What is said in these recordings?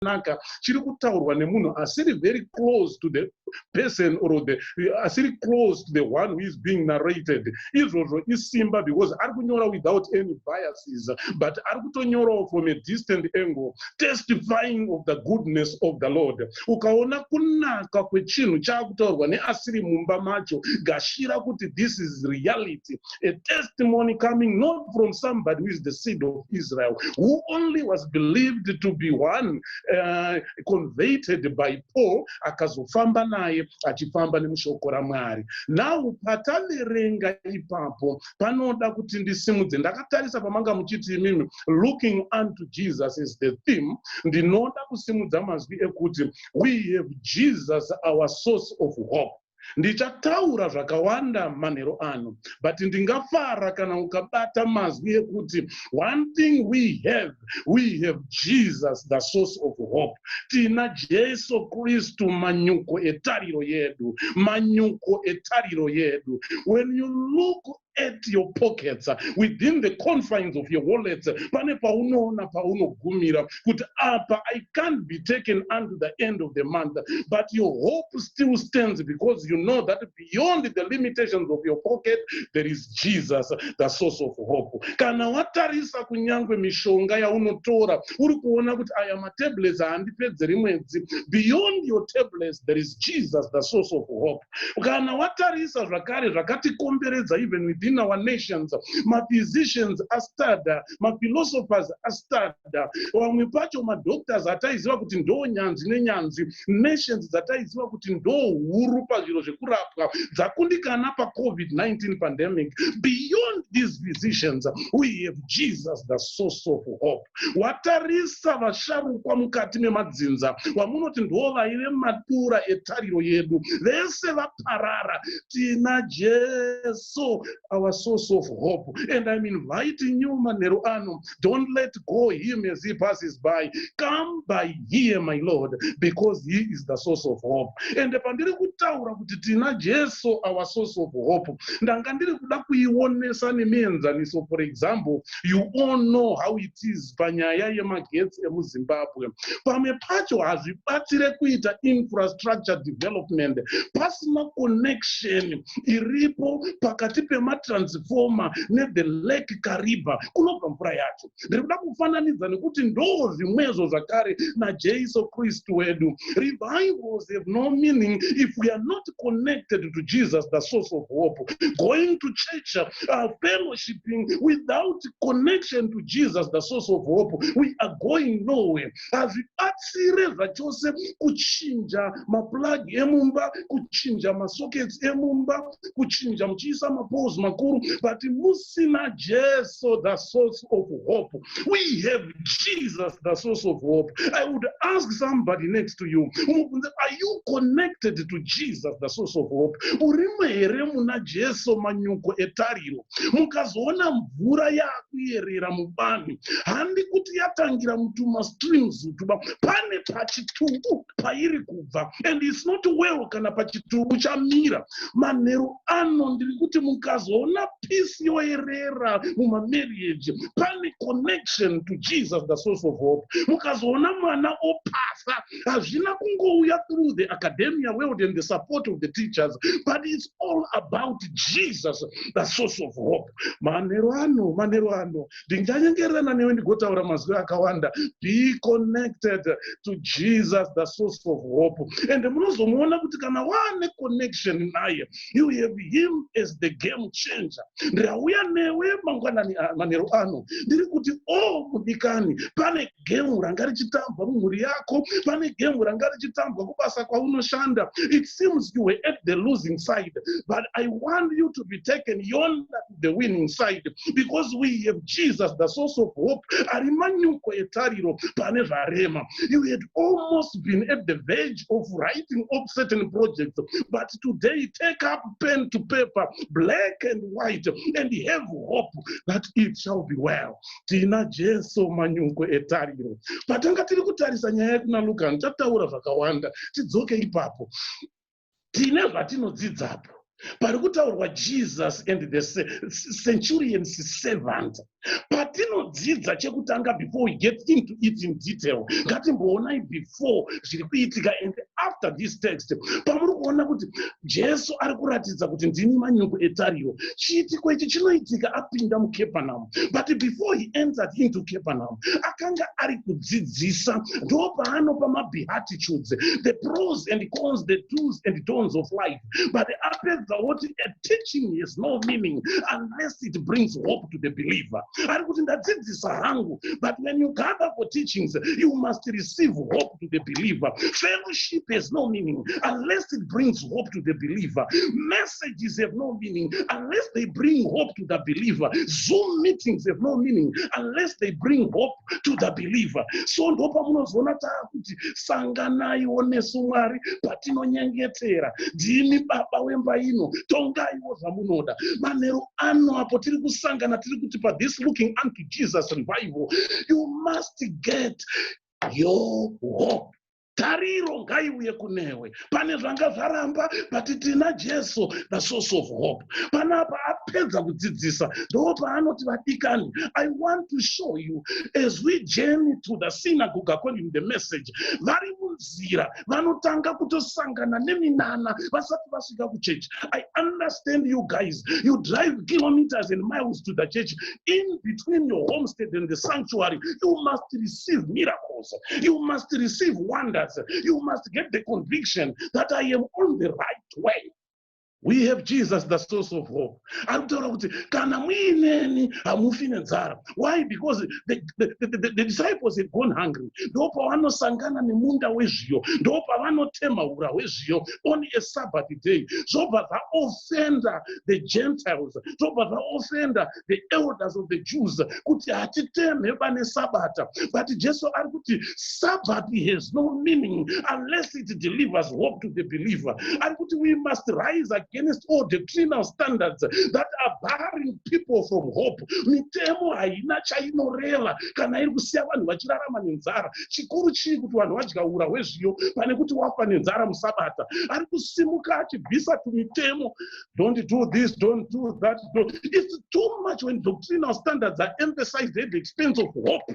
chakanaka chiri kutaurwa nemunhu asiri very close to the person or asiri close to the one who is being narrated. Izvozvo isimba because ari kunyora without any biases, but ari kutonyorawo from a distant angle, testifying of the goodness of the Lord. Ukaona kunaka kwechinhu chakutaurwa neasiri mumba macho, gashira kuti this is reality, a testimony coming not from somebody who is the seed of Israel, who only was believed to be one conveyed by Paul, akazofamba naye achifamba nemushoko raMwari. Now pataverenga ipapo panoda kuti ndisimudze, ndakatarisa pamanga muchiti imimi looking unto Jesus is the theme, ndinoda kusimudza mazwi ekuti we have Jesus our source of hope. Ndichataura zvakawanda manhero ano, but ndingafara kana ukabata mazwi ekuti one thing we have Jesus the source of hope. Tina Jesu Kristu manyuko etariro yedu, manyuko etariro yedu. When you look at your pockets, within the confines of your wallets, pane paunoona paunogumira kuti apa I can't be taken unto the end of the month, but your hope still stands because you know that beyond the limitations of your pocket there is Jesus the source of hope. Kana watarisa kunyangwe mishonga yaunotora uri kuona kuti aya matablets handipedzeri mwedzi, beyond your tablets there is Jesus the source of hope. Kana watarisa zvakare zvakatikomberedza even within our nations, my physicians are stada, my philosophers are stada, vamwe pacho madoctors ataiziva kuti ndo nyanzi nenyanzi, nations dzataiziva kuti ndo huru pazviro zvekurapwa dzakundikana paCovid-19 pandemic. Beyond these physicians we have Jesus the source of hope. Watarisa vasharukwa mukati memadzinza wamunoti ndo vaive madura etariro yedu, vese vaparara, tina Jesu our source of hope. And I'm inviting you manhero ano, don't let go him as he passes by. Come by here, my Lord, because he is the source of hope. And pandiri kutaura kuti tina Jesu our source of hope, ndanga ndiri kuda kuionesa nemienzaniso. For example, you all know how it is panyaya yemagetsi emuZimbabwe. Pamwe pacho hazvibatsire kuita infrastructure development pasina connection iripo pakati pematransformer nethe Lake Kariba kunobva mvura yacho. Ndiri kuda kufananidza nekuti ndo zvimwezvo zvakare naJesu Kristu wedu. Revivals have no meaning if we are not connected to Jesus the source of hope. Going to church, fellowshipping without connection to Jesus the source of hope, we are going nowhere. Hazvibatsire zvachose kuchinja maplug emumba, kuchinja masockets emumba, kuchinja muchiisa mapoles makuru, but musina Jesu the source of hope. We have Jesus the source of hope. I would ask somebody next to you, are you connected to Jesus the source of hope? Urimo here muna Jesu manyuko etariro. Mukazoona mvura yakuyerera mubani, handi kuti yatangira mutuma streams tuba, pane pachitubu pairi kubva, and it's not well kana pachitubu chamira. Manhero ano ndiri kuti mukazoona peace yoerera mumamarriage, pane connection to Jesus the source of hope. Mukazoona mwana opasa, hazvina kungouya through the academia world and the support of the teachers, but it's all about Jesus the source of hope. Manhero ano ndinganyengerana newe ndigotaura mazwi akawanda. Be connected to Jesus the source of hope, and munozomuona kuti kana wane connection naye, you have him as the game changer. Ndauya newe mangwanani manhero ano ndiri kuti mudikani, pane game ranga richitambwa mumhuri yako, pane game ranga richitambwa kubasa kwaunoshanda. It seems you were at the losing side, but I want you to be taken yonder to the winning side, because we have Jesus the source of hope. Arimanyuko etariro pane zvarema. You had almost been at the verge of writing up certain projects, but today take up pen to paper, black and white, and have hope that it shall be well. Tina Jesu manyuko etariro. Patanga tiri kutarisa nyaya kuna Luka, ndichataura zvakawanda, tidzoke ipapo. Tine zvatinodzidzapo. Parikutaurwa Jesus and the centurion's servant. Patinodzidza chekutanga before we get into it in detail. Ngatimboonai before zviri kuitika and after this text. Pamuri kuona kuti Jesu ari kuratidza kuti ndini manyuku etariro. Chiitiko ichi chinoitika apinda muCapernaum. But before he entered into Capernaum, akanga ari kudzidzisa ndo paanopa mabeatitudes, the pros and cons, the do's and don'ts of life. But apedza what a teaching has no meaning unless it brings hope to the believer. Ari kuti ndadzidzisa hangu, but when you gather for teachings, you must receive hope to the believer. Fellowship has no meaning unless it brings hope to the believer. Messages have no meaning unless they bring hope to the believer. Zoom meetings have no meaning unless they bring hope to the believer. So ndopa munozona takuti sanganaiwo nesu Mwari patinonyengetera. Ndimi baba wemba ino, tongaiwo zvamunoda. Manero ano apo tiri kusangana tiri kuti pa this looking unto Jesus revival, you must get your hope. Tariro ngaiuye kunewe. Pane zvanga zvaramba, but tina Jesu, the source of hope. Panapa apedza kudzidzisa, ndo paanoti vadikani, I want to show you as we journey to the synagogue according to the message. Vari munzira, vanotanga kutosangana neminana vasati vasvika kuchurch. I understand you guys. You drive kilometers and miles to the church. In between your homestead and the sanctuary, you must receive miracles. You must receive wonders. You must get the conviction that I am on the right way. We have Jesus, the source of hope. Why? Because the disciples had gone hungry. On a Sabbath day. Offend the Gentiles. Offend the elders of the Jews. But Jesus said, Sabbath has no meaning unless it delivers hope to the believer. We must rise against all doctrinal standards that are barring people from hope. Mitemo haina chainoreva kana iri kusiya vanhu vachirarama nenzara. Chikuru chii kuti vanhu vadya ura hwezviyo pane kuti wafa nenzara muSabata. Ari kusimuka achibvisa tumitemo. Don't do this, don't do that. Don't. It's too much when doctrinal standards are emphasized at the expense of hope.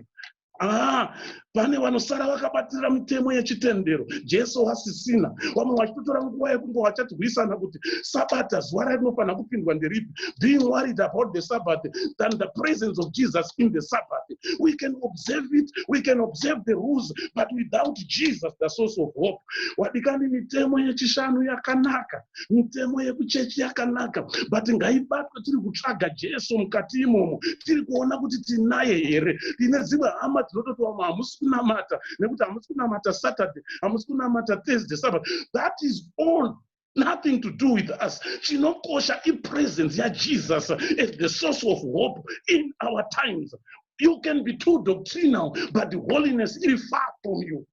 Pane vanosara vakabatira mitemo yechitendero. Jesu hasisina. Vamwe vachitotora nguva yekunge vachatirwisana kuti Sabata zuva rinofana kupindwa nderipi. Being worried about the Sabbath than the presence of Jesus in the Sabbath. We can observe it, we can observe the rules, but without Jesus, the source of hope. Wadikani mitemo yechishanu yakanaka, mitemo yekuchechi yakanaka, but ngaibatwe tiri kutsvaga Jesu mukati imomo, tiri kuona kuti tinaye here. Tine dzimwe hama dzinototwa hamusi kunamata, nekuti hamusi kunamata Saturday, hamusi kunamata Thursday, Sabbath. That is all. Nothing to do with us. Chinokosha presence ya Jesus as the source of hope in our times. You can be too doctrinal, but the holiness is far from you.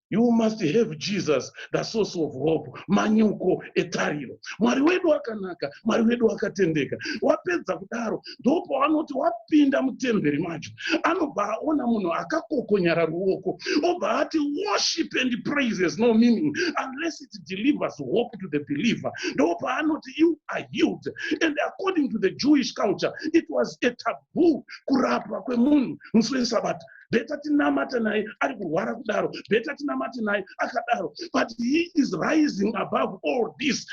You must have Jesus, the source of hope. Manyuko etariro. Mwari wedu wakanaka, Mwari wedu wakatendeka. Wapedza kudaro, ndopo anoti wapinda mutemberi macho. Anobva aona munhu akakokonyara ruoko. Obva ati worship and praise has no meaning unless it delivers hope to the believer. Ndopo anoti you are healed. And according to the Jewish culture, it was a taboo kurapwa kwemunhu musi weSabata. Better tinamata naye ari kurwara kudaro. Better tinamata naye akadaro. But he is rising above all this.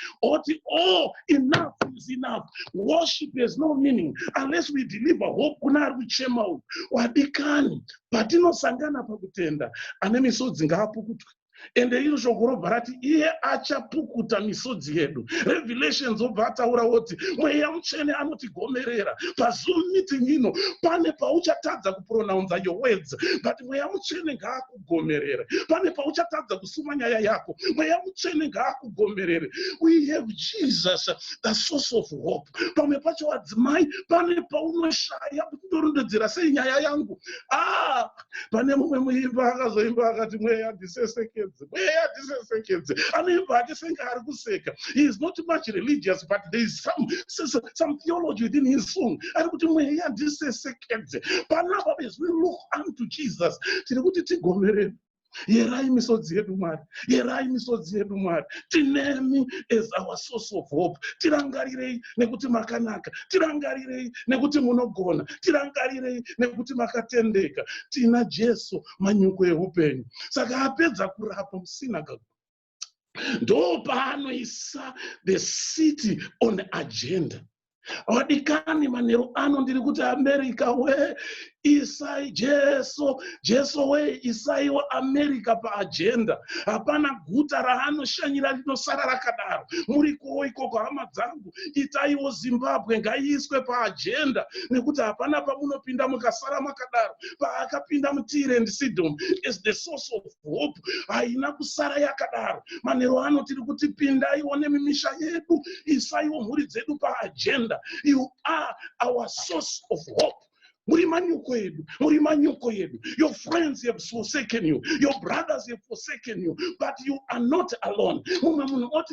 Enough is enough. Worship has no meaning unless we deliver hope. Kuna ari kuchema uyu. Wadikani. Patinosangana pakutenda. Ane misodzi ngaapukutwe. And the shokoro bharati iye achapukuta misodzi yedu. Revelations obva ataura oti mweya mutsvene anotigomerera. PaZoom meeting ino pane pauchatadza kupronounce your words, but mweya mutsvene ngaakugomerere. Pane pauchatadza kusuma nyaya yako, mweya mutsvene ngaakugomerere. We have Jesus, the source of hope. Pamwe pacho adzimai pane paunoshaya kundorondedzera sei nyaya yangu. Pane mumwe muimba akazoimba akati mweya ndisesekedza. He is not much religious, but there is some theology within his song. As we look unto Jesus, Yerai misodzi yedu Mwari. Yerai misodzi yedu Mwari. Tinemi as our source of hope. Tirangarirei nekuti makanaka. Tirangarirei nekuti munogona. Tirangarirei nekuti makatendeka. Tina Jesu manyuko eupenyu. Saka apedza kurapa musinagoge, ndo paanoisa the city on the agenda. Wadikani manero ano ndiri kuti America we isai Jesu we isai wa America pa agenda. Hapana guta raanoshanyira rinosara rakadaro. Muri kuwo ikoko hama dzangu itaiwo Zimbabwe ngaiiswe pa agenda, nekuti hapana pamunopinda mukasara makadaro. Paakapinda muTire and Sidon is the source of hope. Haina kusara yakadaro. Manero ano tiri kuti pindaiwo nemimisha yedu, isaiwo mhuri dzedu pa agenda. You are our source of hope. Your friends have forsaken you. Your brothers have forsaken you. But you are not alone.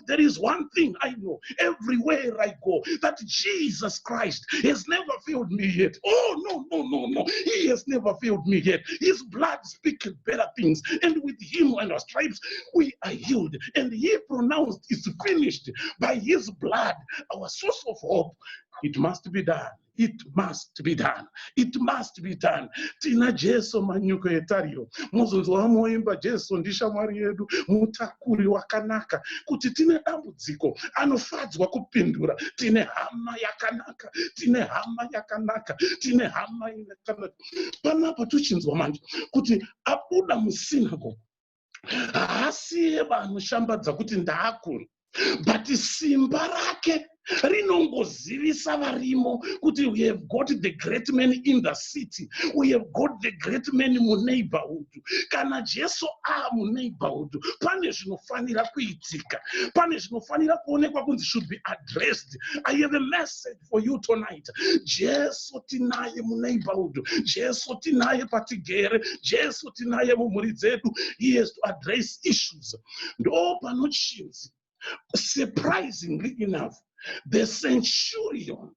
There is one thing I know everywhere I go, that Jesus Christ has never failed me yet. Oh, no. He has never failed me yet. His blood speaks better things. And with him and our stripes, we are healed. And he pronounced it's finished. By his blood, our source of hope, it must be done. It must be done. It must be done. Tina Jesu manyuko etario. Muzonzo wamoimba Jesu ndishamwari yedu. Mutakuri wakanaka. Kuti tine dambudziko anofadzwa kupindura. Tine hama yakanaka. Tine hama yakanaka. Tine hama yakanaka. Panapa tuchinzwa manje. Kuti abuda musinagoge. Haasiye vanhu shambadza kuti ndaakuru. But simba rake rinongozivisa varimo kuti we have got the great men in the city. We have got the great men mu neighborhood. Kana Jesu mu neighborhood, pane zvinofanira kuitika. Pane zvinofanira kuonekwa kunzi should be addressed. I have a message for you tonight. Jesu tinaye mu neighborhood. Jesu tinaye patigere. Jesu tinaye mu mhuri dzedu. He has to address issues. Ndo panochinzi. Surprisingly enough, the centurion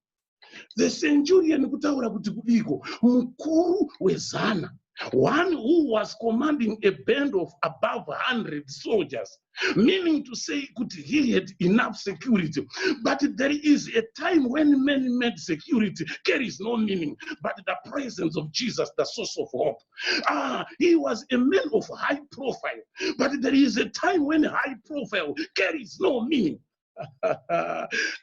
kutaura kuti kudiko mukuru wezana, one who was commanding a band of above 100 soldiers, meaning to say he had enough security. But there is a time when man-made security carries no meaning, but the presence of Jesus, the source of hope. He was a man of high profile, but there is a time when high profile carries no meaning.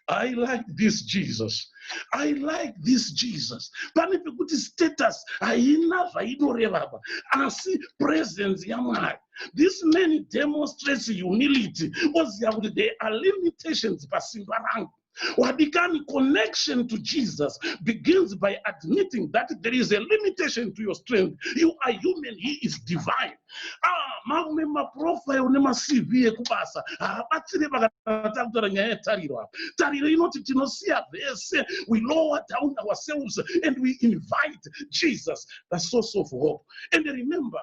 I like this Jesus. I like this Jesus. Pane pekuti status haina zvainoreva, asi presence yaMwari. This man demonstrates humility. Oziva kuti there are limitations pasimba rangu. Wadikani connection to Jesus begins by admitting that there is a limitation to your strength. You are human, he is divine. Marume maprofile nema CV ekubasa. Abatsire vakataura nyaya yetariro. Tariro inoti tinosiya vese. We lower down ourselves and we invite Jesus, the source of hope. And remember,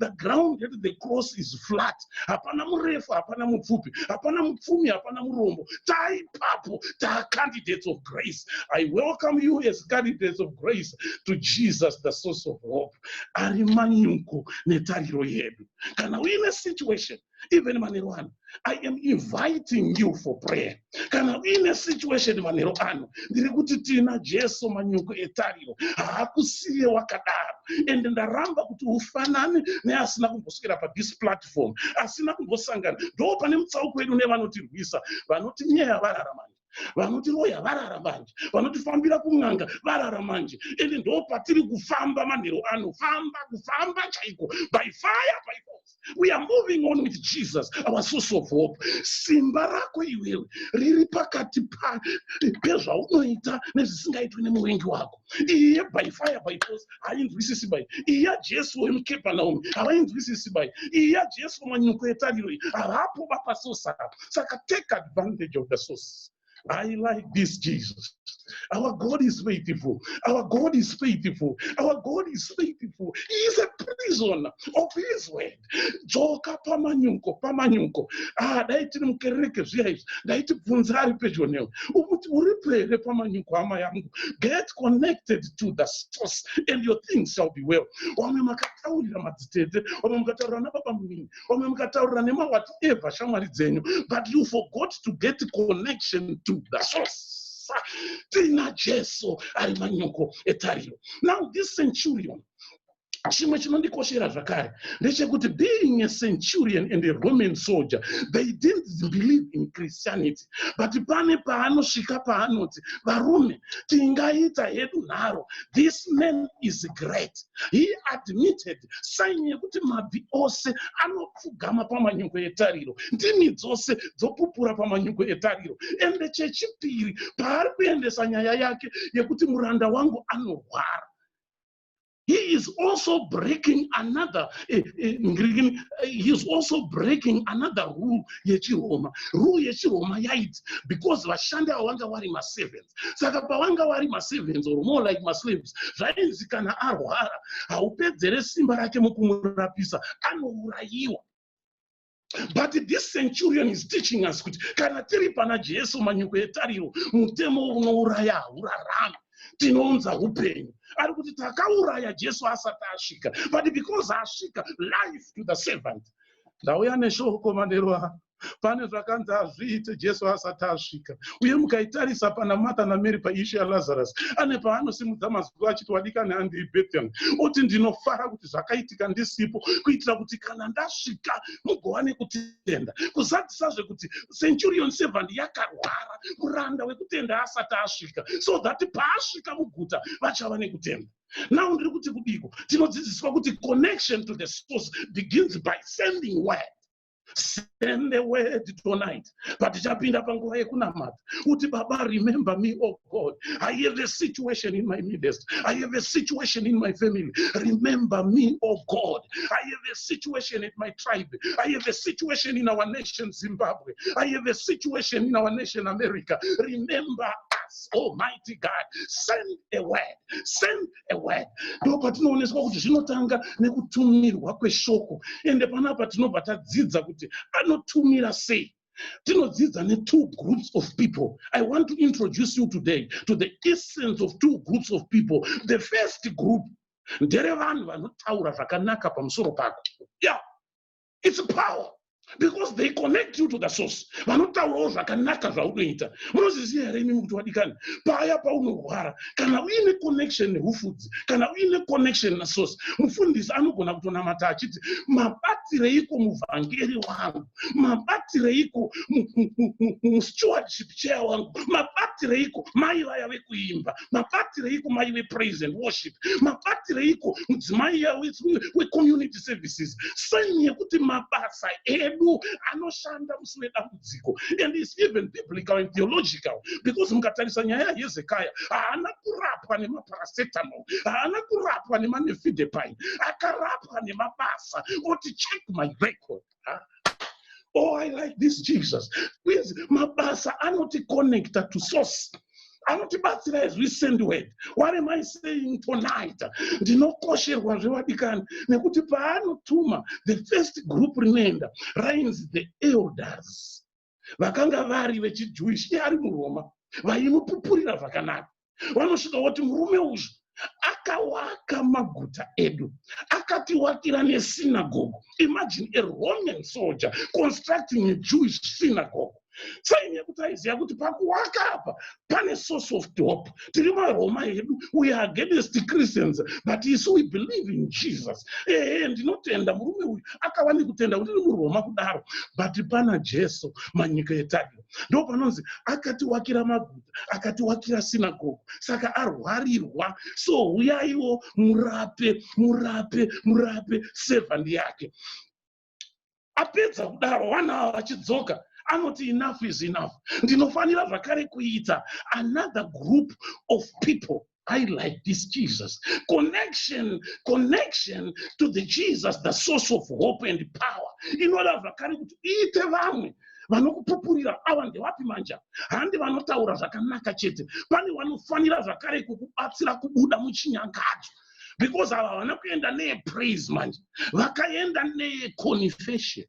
the ground at the cross is flat. Hapana murefu, hapana mupfupi, hapana mupfumi, hapana murombo. Taipapo, ta candidates of grace. I welcome you as candidates of grace to Jesus, the source of hope. Arimanyuko netariro yedu. Kana we in a situation, even manero ano, I am inviting you for prayer. Kana we in a situation manero ano, ndiri kuti tina Jesu manyuko etariro. Hakusiye wakadaro. And ndaramba kuti ufanane neasina kumboswera pa this platform. Asina kumbosangana. Ndo pane mutsauko wedu nevanotirwisa. Vanoti nyeya varara manje. Vanoti loya varara manje. Vanotifambira kun'anga varara manje. Ende ndo patiri kufamba manero ano. Kufamba chaiko. By fire, by force. We are moving on with Jesus, our source of hope. Simba rako iwewe riri pakati pezvaunoita nezvisingaitwi nemuvengi wako. Iye by fire, by force, hainzwisisi bai. Iya Jesu wemuKapenaume havainzwisisi bai. Iya Jesu manyuko etariro havapo vapasosa. Saka take advantage of the source. I like this Jesus. Our God is faithful. Our God is faithful. Our God is faithful. He is a prison of his word. Joka pamanyunko, pamanyunko. Daiti mukereke zviyaizvi. Daiti bvunzari pedyo newe. Umuti uripere pamanyunko hama yangu. Get connected to the source and your things shall be well. Wame makataurira madzitete. Wame mukataurira nababa munini. Wame mukataurira nema whatever shamwari dzenyu. But you forgot to get connection to the source. Tina Jesu ari manyuko etariro. Now this centurion, chimwe chinondikoshera zvakare ndechekuti being a centurion and a Roman soldier, they didn't believe in Christianity, but pane paanosvika paanoti varume tingaita hedu nharo, this man is great. He admitted saini yekuti mabvi ose anopfugama pamanyuko etariro, ndimi dzose dzopupura pamanyuko etariro. Ende chechipiri paari kuendesa nyaya yake yekuti muranda wangu anorwara, he is also breaking another he is also breaking another rule yechiroma. Rule yechiroma yaiti because vashandi avo vanga vari ma-servants. Saka pavanga vari ma-servants or more like ma-slaves, zvainzi kana arwara haupedzere simba rake mukumurapisa, anourayiwa. But this centurion is teaching us kuti kana tiri pana Jesu manyuko etariro, mutemo unouraya haurarami, tinounza upenyu. Ari kuti takauraya Jesu asati asvika, but because asvika, life to the servant. Ndauya neshoko manderwa. Pane zvakanzi azviite Jesu asati asvika. Uye mukaitarisa pana Martha naMary paishu yaLazarus, ane paanosimudza mazwi achiti wadikani handei Bethany, oti ndinofara kuti zvakaitika ndisipo, kuitira kuti kana ndasvika mugowane kutenda. Kuzatisazve kuti centurion servant yakarwara, muranda wekutenda asati asvika, so that paasvika muguta vachava nekutenda. Now ndiri kuti kudiko tinodzidziswa kuti connection to the source begins by sending word. Send the word tonight. But tichapinda panguva yekunamata kuti Baba, remember me, oh God. I have a situation in my midst. I have a situation in my family. Remember me, oh God. I have a situation in my tribe. I have a situation in our nation Zimbabwe. I have a situation in our nation America. Remember us, Almighty God. Send a word. Send a word. Ndoko tinooneswa kuti zvinotanga nekutumirwa kweshoko. Ende panapa tinobva tadzidza kuti anotumira sei. Tinodzidza ne2 groups of people. I want to introduce you today to the essence of 2 groups of people. The first group, ndere vanhu vanotaura zvakanaka pamusoro pako. Yeah, it's power. Because they connect you to the source. Vanotaurawo zvakanaka zvaunoita. Munozviziva here imi kuti wadikani, paya paunorwara, kana uine connection nehufudzi, kana uine connection nasource, mufundisi anogona kutonamata achiti mabatireiko muvhangeri wangu, mabatireiko mustewardship chair wangu, mabatireiko mai vaya vekuimba, mabatireiko mai vepraise and worship, mabatireiko mudzimai wecommunity services. Saini yekuti mabasa anoshanda musi wedambudziko. And it's even biblical and theological, because mukatarisa nyaya yaHezekiah haana kurapwa nemaparacetamol, haana kurapwa nemanefidepine, akarapwa nemabasa. Oti check my record. Oh, I like this Jesus. Please, mabasa anoti connected to source. Anotibatsira as we send word. What am I saying tonight? Ndinokosherwa zvewadikani nekuti paanotuma, the first group remained reigns the elders. Vakanga vari vechiJewish ari muRoma, vaimupupurira zvakanaka. Vanosvika kuti murume uyu akawaka maguta edu, akatiwakira nesynagogue. Imagine a Roman soldier constructing a Jewish synagogue. Saini yekuti aiziva kuti pakuwaka apa pane source of hope. Tiri maRoma edu, we are against Christians, but isu we believe in Jesus. Ndinotenda murume uyu akawani kutenda kuti muRoma kudaro, but pana Jesu manyika etariro. Ndo panonzi akatiwakira maguta, akatiwakira synagogue. Saka arwarirwa, so uyaiwo murape servant yake. Apedza kudaro vana vachidzoka, anoti enough is enough. Ndinofanira zvakare kuita another group of people. I like this Jesus. Connection to the Jesus, the source of hope and power. In order zvakare kuti iite vamwe vanokupupurira ava ndevapi manja? Handi vanotaura zvakanaka chete, pane vanofanira zvakare kukubatsira kubuda muchinyangadzo. Because ava havana kuenda neyepraise manje, vakaenda neyeconfession.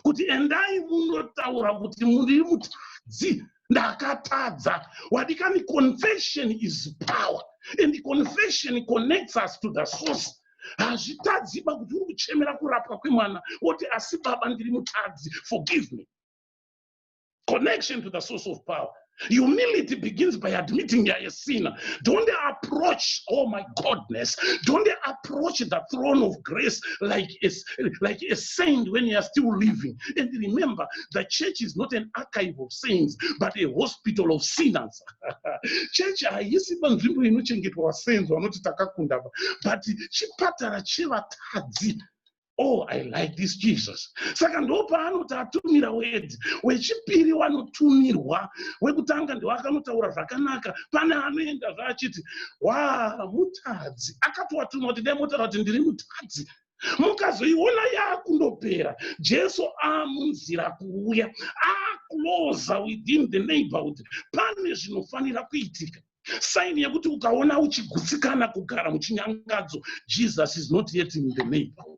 Kuti endai munotaura kuti muri mutadzi, ndakatadza. Wadikani, confession is power, and the confession connects us to the source. Hazvitadziba kuti uri kuchemera kurapwa kwemwana woti asi baba ndiri mutadzi, forgive me. Connection to the source of power. Humility begins by admitting you're a sinner. Don't approach, oh my godness, don't approach the throne of grace like a saint when you are still living. And remember, the church is not an archive of saints, but a hospital of sinners. Church haisi panzvimbo inochengetwa saints vanoti takakunda, but chipatara chevatadzi. Oh, I like this Jesus. Saka ndopa anoti atumira wedzi, wechipiri wanotumirwa, wekutanga ndewakanotaura zvakanaka, pane anoenda zvachiti, mutadzi. Akatowatuma kuti dai motaura kuti ndiri mutadzi. Mukazoiona yakundopera, Jesu amunzira kuuya, closer within the neighborhood. Pane zvinofanira kuitika. Sign yekuti ukaona uchigutsikana kugara muchinyangadzo, Jesus is not yet in the neighborhood.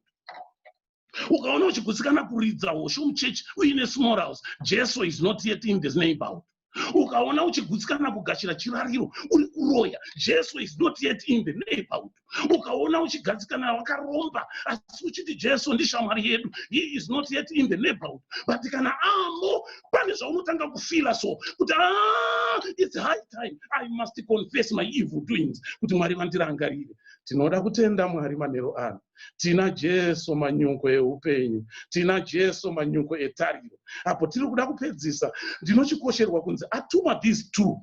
Ukaona uchigutsikana kuridza hosho muchechi uine small house, Jesu is not yet in this neighborhood. Ukaona uchigutsikana kugashira chirariro uri kuroya, Jesu is not yet in the neighborhood. Ukaona uchigadzikana wakaromba asi uchiti Jesu ndishamwari yedu, he is not yet in the neighborhood. But kana amo pane zvaunotanga kufila so kuti it's high time I must confess my evil doings kuti Mwari vandirangarire. Tinoda kutenda Mwari manheru ano. Tina Jesu manyuko eupenyu, tina Jesu manyuko etariro. Apo tiri kuda kupedzisa, ndinochikosherwa kunzi atuma these two.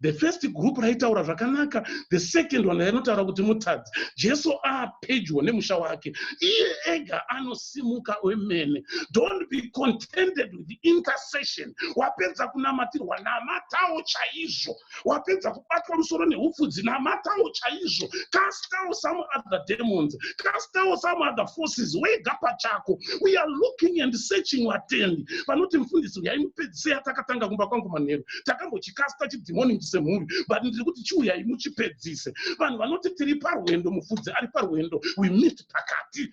The first group raitaura zvakanaka, the second one rainotaura kuti mutadzi. Jesu apedyo nemusha wake, iye ega anosimuka wemene. Don't be contented with the intercession. Wapedza kunamatirwa, namatawo chaizvo. Wapedza kubatwa musoro nehupfudzi, namatawo chaizvo. Cast out some other demons, cast out some other forces. Wega pachako. We are looking and searching watendi. Panoti mfundisi yaimupedzisa takatanga kumba kwangu manheru. Takambochikasta chidhimoni semuri, but ndiri kuti chiuya imuchipedzise. Vanhu vanoti tiri parwendo, mufudzi ari parwendo, we meet pakati.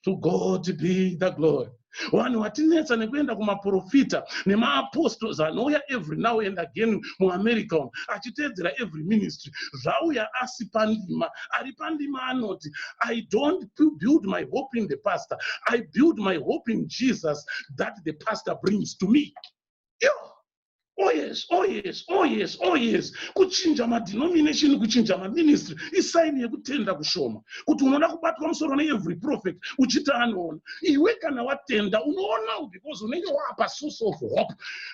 To God be the glory. Vanhu vatinetsa nekuenda kumaprofita nemaapostles anouya every now and again muAmerica achitedzera every ministry. Zvauya asi pandima, ari pandima anoti, I don't build my hope in the pastor, I build my hope in Jesus that the pastor brings to me. Yeah. Oh yes, oh yes, oh yes, oh yes. Kuchinja ma-denomination, kuchinja ma-ministry, isaini yekutenda kushoma. Kuti unoda kubatwa musoro every prophet, uchita anoona. Iwe kana watenda, unoona because unenge wapa source of hope.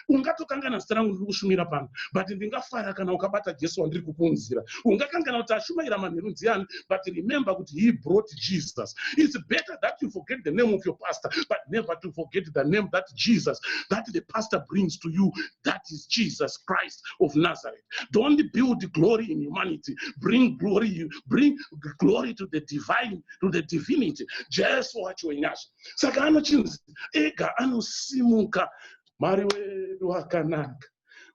Ungatokangana zita rangu ndiri kushumira pano, but ndingafara kana ukabata Jesu wandiri kukunzira. Ungakangana kuti ashumaira manheru nziani, but remember kuti he brought Jesus. It's better that you forget the name of your pastor, but never to forget the name that Jesus, that the pastor brings to you. That is Jesus Christ of Nazareth. Don't build glory in humanity. Bring glory to the divine, to the divinity. Just watch your nyasha. Saka anochinzi ega anosimuka. Mwari wedu wakanaka.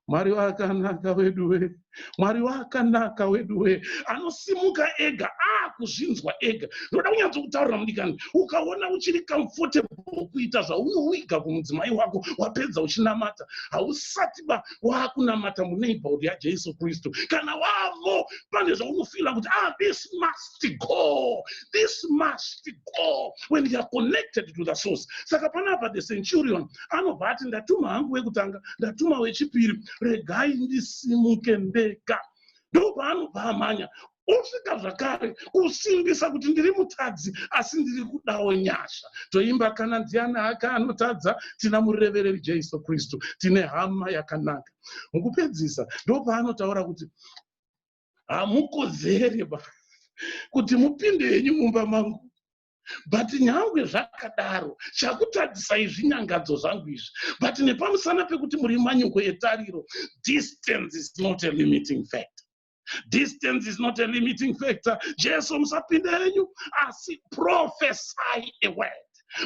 Mwari wakanaka weduwe. Mwari wakanaka weduwe. Anosimuka ega. Kuzvinzwa ega. Ndoda kunyanza kutaura mudikani. Ukaona uchiri comfortable kuita zvaunowiga kumudzimai wako, wapedza uchinamata, hausati wakunamata muneighborhood yaJesu Kristu. Kana wavo pane zvaunofila kuti this must go. This must go when you are connected to the source. Saka panapa the centurion anobva ati ndatuma hangu wekutanga, ndatuma wechipiri, regai ndisimuke ndega. Ndo paanobva amhanya. Usvika zvakare kusimbisa kuti ndiri mutadzi asi ndiri kudawo nyasha. Toimba kana ndiana haka anotadza, tina murevereri Jesu Kristu, tine hama yakanaka. Mukupedzisa ndo paanotaura kuti hamukodzere kuti mupinde henyu mumba mangu. But nyangwe zvakadaro chakutadzisai zvinyangadzo zvangu izvi, but nepamusana pekuti muri manyuko etariro, distance is not a limiting factor. Distance is not a limiting factor. Jesu musapinde henyu asi prophesy a word.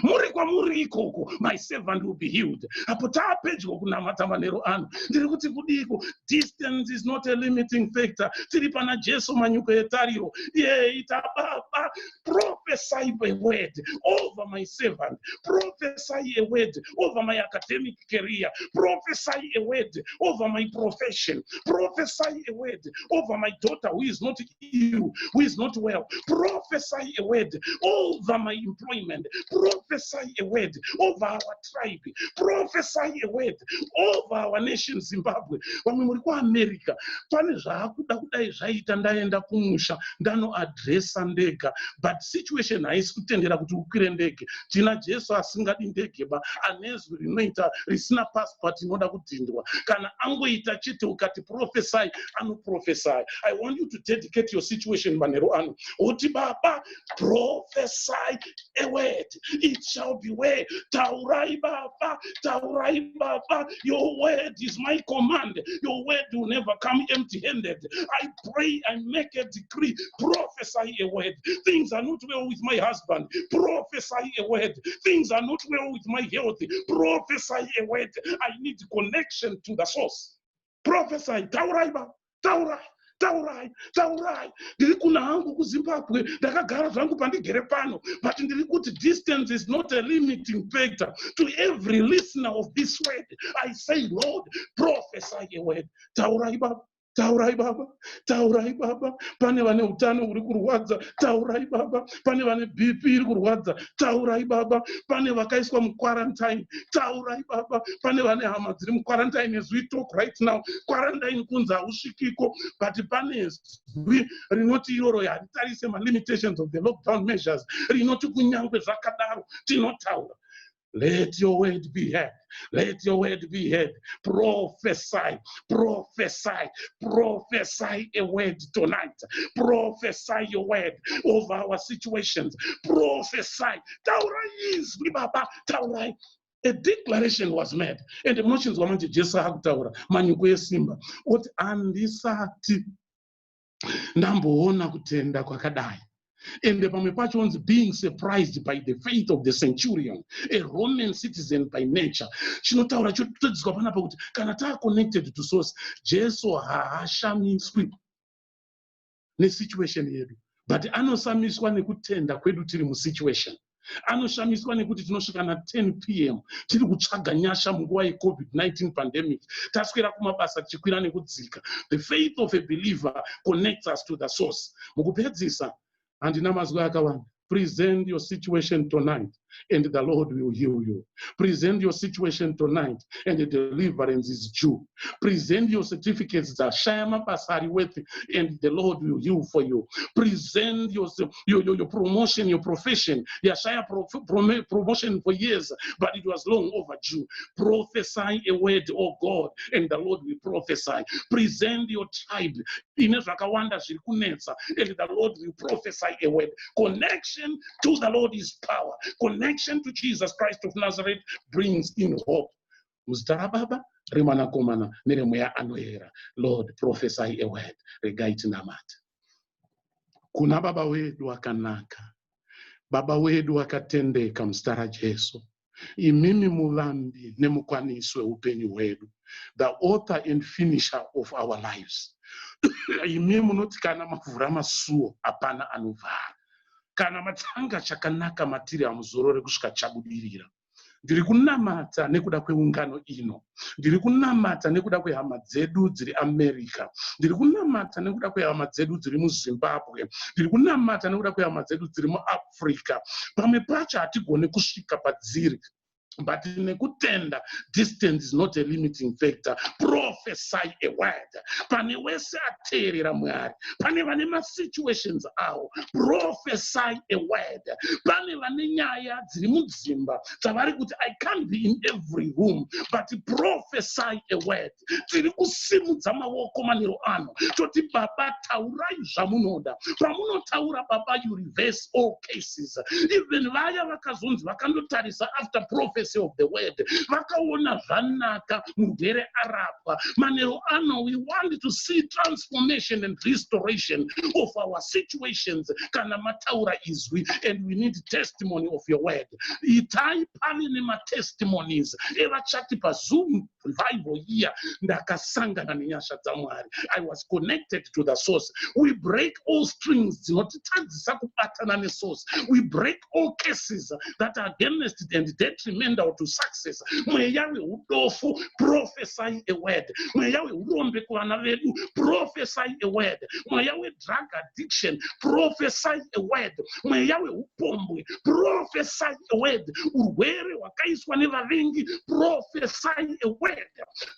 Muri kwamuri ikoko, my servant will be healed. Apo tapedyo kunamata manero anu. Ndiri kuti kudiko, distance is not a limiting factor. Tiri pana Jesu manyuko etariro. Itababa, prophesy a word over my servant. Prophesy a word over my academic career. Prophesy a word over my profession. Prophesy a word over my daughter who is not ill, who is not well. Prophesy a word over my employment. Prophesy a word over our tribe. Prophesy a word over our nation Zimbabwe. Vamwe muri kuAmerica pane zvaakuda kudai zvaita ndaenda kumusha ndano adresa ndega, but situation haisi kutendera kuti ukwire ndege. Tina Jesu asingadi ndege ba, anezwi rinoita risina passport inoda kudhindwa. Kana angoita chete ukati prophesy, anoprophesy. I want you to dedicate your situation manero anu. Oti baba, prophesy a word. It shall be well. Taurai baba, taurai baba. Your word is my command. Your word will never come empty-handed. I pray, I make a decree. Prophesy a word. Things are not well with my husband. Prophesy a word. Things are not well with my health. Prophesy a word. I need connection to the source. Prophesy. Taurai baba, taurai. Taurai, taurai. Ndiri kuna hangu kuZimbabwe, ndakagara zvangu pandigere pano. But ndiri kuti distance is not a limiting factor. To every listener of this word, I say, Lord, prophesy a word. Taurai baba. Taurai baba, taurai baba. Pane vane utano uri kurwadza, taurai baba. Pane vane BP iri kurwadza, taurai baba. Pane vakaiswa muquarantine, taurai baba. Pane vane hama dziri muquarantine as we talk right now. Quarantine kunza hausvikiko, but pane zwi rinoti iroro haritarise limitations of the lockdown measures. Rinoti kunyangwe zvakadaro tinotaura. Let your word be heard. Let your word be heard. Prophesy, prophesy, prophesy a word tonight. Prophesy your word over our situations. Prophesy. Taurai is baba. Taurai. A declaration was made, and the emotions were made. Jesus hakutaura manyuko esimba. Oti andisati ndamboona kutenda kwakadai. And pamwe pacho being surprised by the faith of the centurion, a Roman citizen by nature. Chinotaura chotodzwa panapa kuti kana connected to source, Jesu haashamiswi nesituation yedu, but anosamiswa nekutenda kwedu tiri musituation. Anoshamiswa nekuti tinosvika na 10 p.m. tiri kutsvaga nyasha munguva yeCovid-19 pandemic. Taswera kumabasa tichikwira nekudzika. The faith of a believer connects us to the source. Mukupedzisa handina mazwi akawanda. Present your situation tonight and the Lord will heal you. Present your situation tonight and the deliverance is due. Present your certificates that Shayama Basari with and the Lord will heal for you. Present your promotion, your profession. Yashaya promotion for years, but it was long overdue. Prophesy a word, oh God, and the Lord will prophesy. Present your tribe. And the Lord will prophesy a word. Connection to the Lord is power. Connection to Jesus Christ of Nazareth brings in hope. Mustarababa, Rimana Komana, Neremia Anoera. Lord, prophesy a word regarding Namat. Kuna baba wedu akanaka. Baba wedu akatendeka mstara Jesu. Imimi mulambi nemukwaniswe upenyu wedu. The author and finisher of our lives. Imimi munoti kana mavhura masuo apana anovhara. Kana matanga chakanaka matiri amuzorore kusvika chabudirira. Ndiri kunamata nekuda kweungano ino. Ndiri kunamata nekuda kwehama dzedu dziri America. Ndiri kunamata nekuda kwehama dzedu dziri muZimbabwe. Ndiri kunamata nekuda kwehama dzedu dziri muAfrica. Pamwe pacho hatigone kusvika padziri. But in a good tender, distance is not a limiting factor. Prophesy a word. Pane wese aterera mwari. Pane vane ma situations awo. Prophesy a word. Pane vane nyaya dziri mudzimba. Dzavari kuti I can't be in every room, but prophesy a word. Tiri kusimudza maoko manero ano. Toti baba taurai zvamunoda. Pamunotaura baba you reverse all cases. Even vaya vakazonzi vakandotarisa after prophecy mercy of the word. Vakaona zvanaka mugere arapwa. Manero ano, we want to see transformation and restoration of our situations. Kana mataura izwi, and we need testimony of your word. Itai pali nema testimonies. Eva chati pa Zoom revival here. Ndakasangana nenyasha dza Mwari. I was connected to the source. We break all strings, not the source. We break all cases that are against it and detrimental to success. Mweyawe udofu, prophesy a word. Mweyawe urombe kuvana vedu, prophesy a word. Mweyawe drug addiction, prophesy a word. Mweyawe upombwe, prophesy a word. Urwere wakaiswa nevavengi, prophesy a word.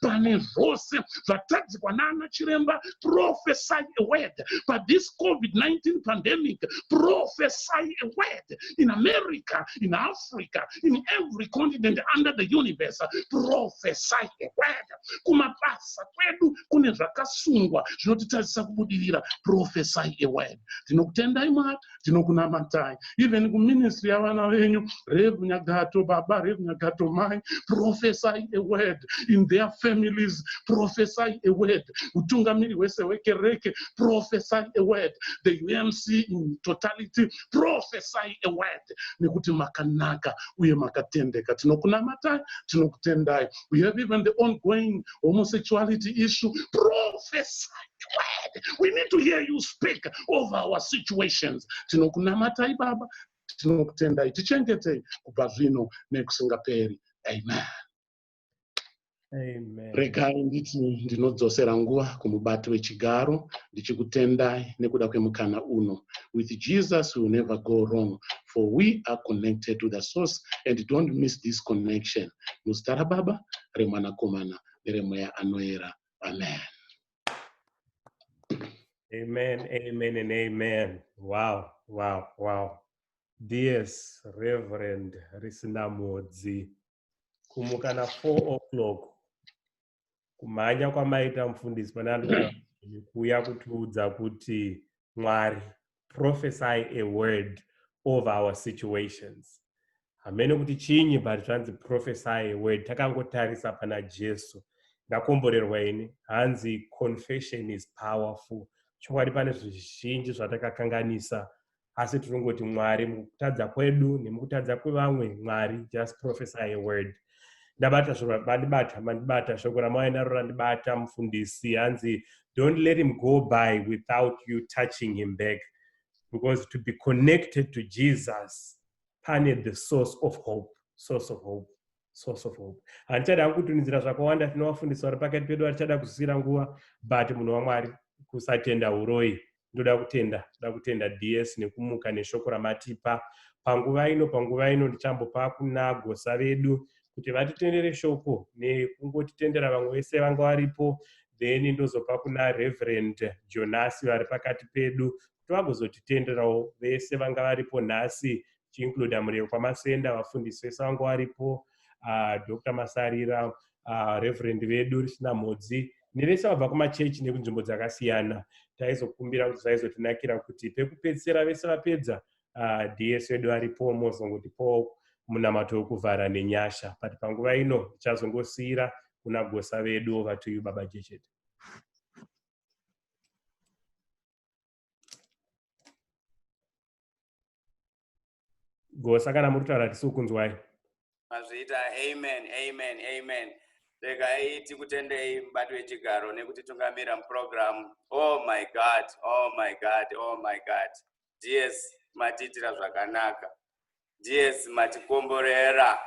Pane zvose zvatadzikwa nana chiremba, prophesy a word. But this COVID-19 pandemic, prophesy a word. In America, in Africa, in every continent under the universe, prophesy a word. Kumabasa kwedu kune zvakasungwa zvinotitarisira kubudirira, prophesy a word. Tinokutendai Mwari, tinokunamatai. Even kuministry yavana venyu, Rev Nyagato Baba, Rev Nyagato Mai, prophesy a word. In their families, prophesy a word. Utungamiri wese wekereke, prophesy a word. The UMC in totality, prophesy a word. Nekuti makanaka uye makatendeka. Tinokunamatai, tinokutendai. We have even the ongoing homosexuality issue. Prophesy a word. We need to hear you speak over our situations. Tinokunamatai Baba, tinokutendai. Tichengetei kubva zvino nekusingaperi. Amen. Amen. Regai nditi ndinodzosera nguva kumubati wechigaro ndichikutendai nekuda kwemukana uno. With Jesus we will never go wrong, for we are connected to the source, and don't miss this connection. Muzita raBaba, reMwanakomana neremweya anoyera. Amen. Amen, amen, and amen. Wow, wow, wow. Dears Reverend Risinamodzi, kumukana 4 o'clock. Kumhanya kwamaita mufundisi panandu kuya kutiudza kuti Mwari, prophesy a word over our situations. Hamene kuti chinyi but zvanzi prophesy a word. Takangotarisa pana Jesu. Ndakomborerwa ini. Hanzi confession is powerful. Chokwadi pane zvizhinji zvatakakanganisa. Asi tinongoti Mwari mukutadza kwedu nemukutadza kwevamwe, Mwari, just prophesy a word. Mandibata shoko ramai naro randibata mufundisi hanzi, don't let him go by without you touching him back, because to be connected to Jesus, pane the source of hope, source of hope, source of hope. Handichada kutunidzira zvakawanda tinovafundisa vari pakati pedu vachada kusira nguva, but munhu waMwari kusatenda uroi. Ndoda kutenda DS nekumuka neshoko ramatipa. Panguva ino ndichambopa kuna gosa vedu kuti vatitendere shoko nekungotitendera vamwe vese vanga varipo, then ndozopa kuna Reverend Jonas vari pakati pedu kuti vagozotitenderawo vese vanga varipo nhasi, chiincluda Murero Kwamasenda, vafundisi vese vanga varipo, Dr. Masarira, Reverend vedu Risinamodzi nevese vabva kumachechi nekunzvimbo dzakasiyana. Taizokumbira kuti zaizotinakira kuti pekupedzisira vese vapedza, DS vedu varipo mozongotipo munamato wekuvhara nenyasha. But panguva ino tichazongosiyira kuna gosa vedu. Over to you, Baba Jechet. Gosa kana muri kutaura tisukunzwai. Mazvita amen, amen, amen. Regai tikutendei mubati wechigaro nekutitungamira muprogram. Oh my God, oh my God, oh my God. DS matitira zvakanaka. DS matikomborera.